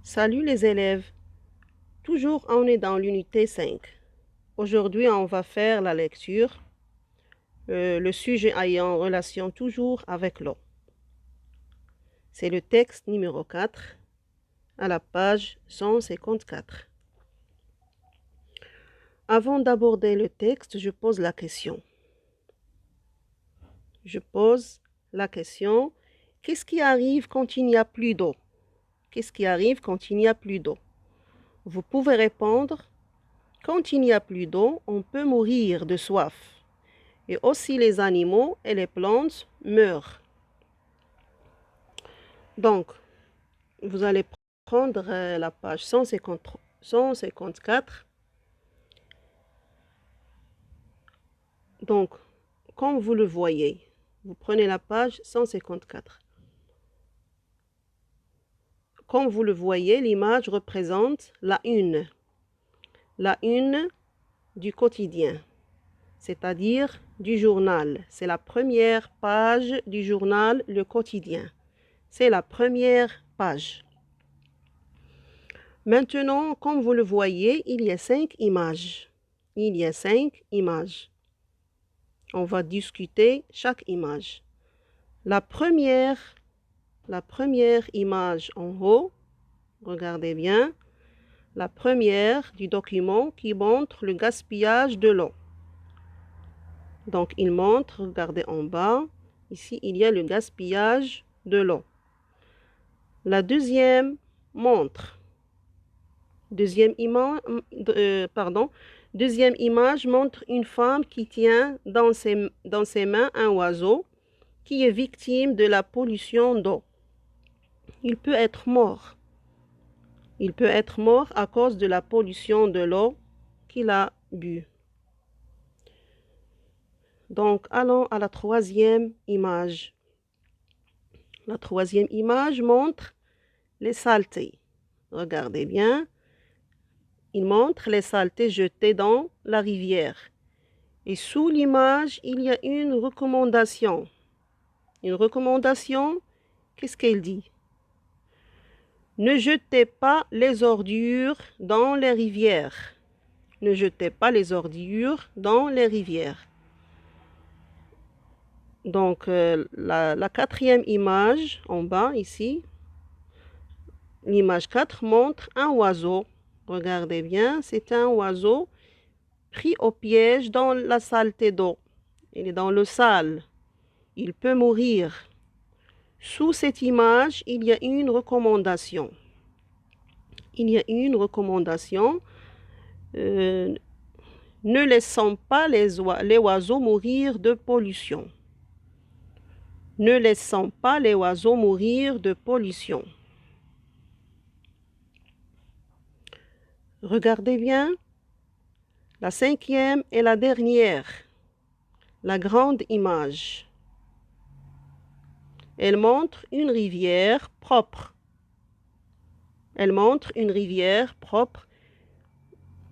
Salut les élèves, toujours on est dans l'unité 5. Aujourd'hui on va faire la lecture, le sujet ayant relation toujours avec l'eau. C'est le texte numéro 4 à la page 154. Avant d'aborder le texte, je pose la question. Qu'est-ce qui arrive quand il n'y a plus d'eau? Qu'est-ce qui arrive quand il n'y a plus d'eau? Vous pouvez répondre, quand il n'y a plus d'eau, on peut mourir de soif. Et aussi les animaux et les plantes meurent. Donc, vous allez prendre la page 154. Donc, comme vous le voyez, vous prenez la page 154. Comme vous le voyez, l'image représente la une du quotidien, c'est-à-dire du journal. C'est la première page du journal Le Quotidien. C'est la première page. Maintenant, comme vous le voyez, il y a 5 images. On va discuter chaque image. La première image en haut, regardez bien, la première du document qui montre le gaspillage de l'eau. Donc, il montre, regardez en bas, ici, il y a le gaspillage de l'eau. La deuxième image montre une femme qui tient dans ses mains un oiseau qui est victime de la pollution d'eau. Il peut être mort à cause de la pollution de l'eau qu'il a bu. Donc, allons à la troisième image. La troisième image montre les saletés. Regardez bien. Il montre les saletés jetées dans la rivière. Et sous l'image, il y a une recommandation. Une recommandation, qu'est-ce qu'elle dit? Ne jetez pas les ordures dans les rivières. Ne jetez pas les ordures dans les rivières. Donc, la quatrième image, en bas, ici, l'image 4 montre un oiseau. Regardez bien, c'est un oiseau pris au piège dans la saleté d'eau. Il est dans le sale. Il peut mourir. Sous cette image, il y a une recommandation. Ne laissons pas les oiseaux mourir de pollution. Ne laissons pas les oiseaux mourir de pollution. Regardez bien. La cinquième et la dernière. La grande image. Elle montre une rivière propre.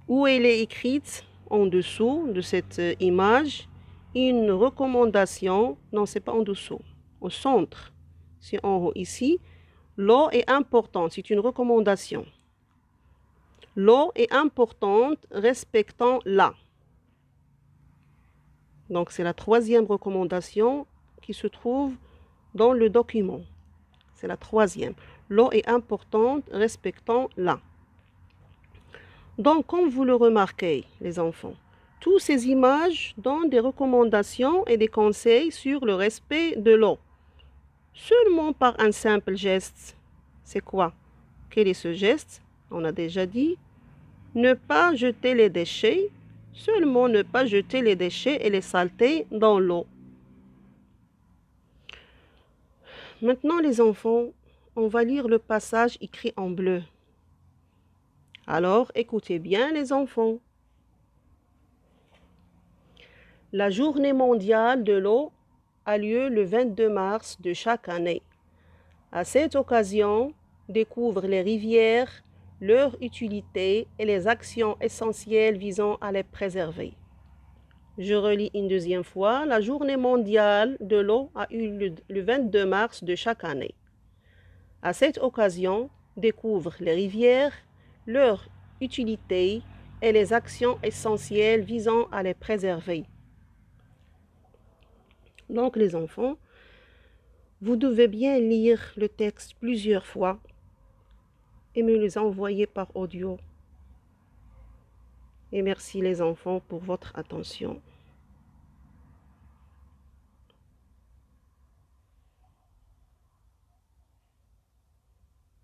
Où elle est écrite en dessous de cette image une recommandation. Non, c'est pas en dessous. Au centre, c'est en haut. Ici, l'eau est importante. C'est une recommandation. L'eau est importante, respectons-la. Donc, c'est la troisième recommandation qui se trouve dans le document. C'est la troisième. L'eau est importante, respectons-la. Donc, comme vous le remarquez, les enfants, toutes ces images donnent des recommandations et des conseils sur le respect de l'eau. Seulement par un simple geste. C'est quoi? Quel est ce geste? On a déjà dit. Ne pas jeter les déchets. Seulement ne pas jeter les déchets et les saletés dans l'eau. Maintenant, les enfants, on va lire le passage écrit en bleu. Alors, écoutez bien, les enfants. La journée mondiale de l'eau a lieu le 22 mars de chaque année. À cette occasion, découvre les rivières, leur utilité et les actions essentielles visant à les préserver. Je relis une deuxième fois. La journée mondiale de l'eau a eu le 22 mars de chaque année. À cette occasion, découvrent les rivières, leur utilité et les actions essentielles visant à les préserver. Donc les enfants, vous devez bien lire le texte plusieurs fois et me les envoyer par audio. Et merci les enfants pour votre attention.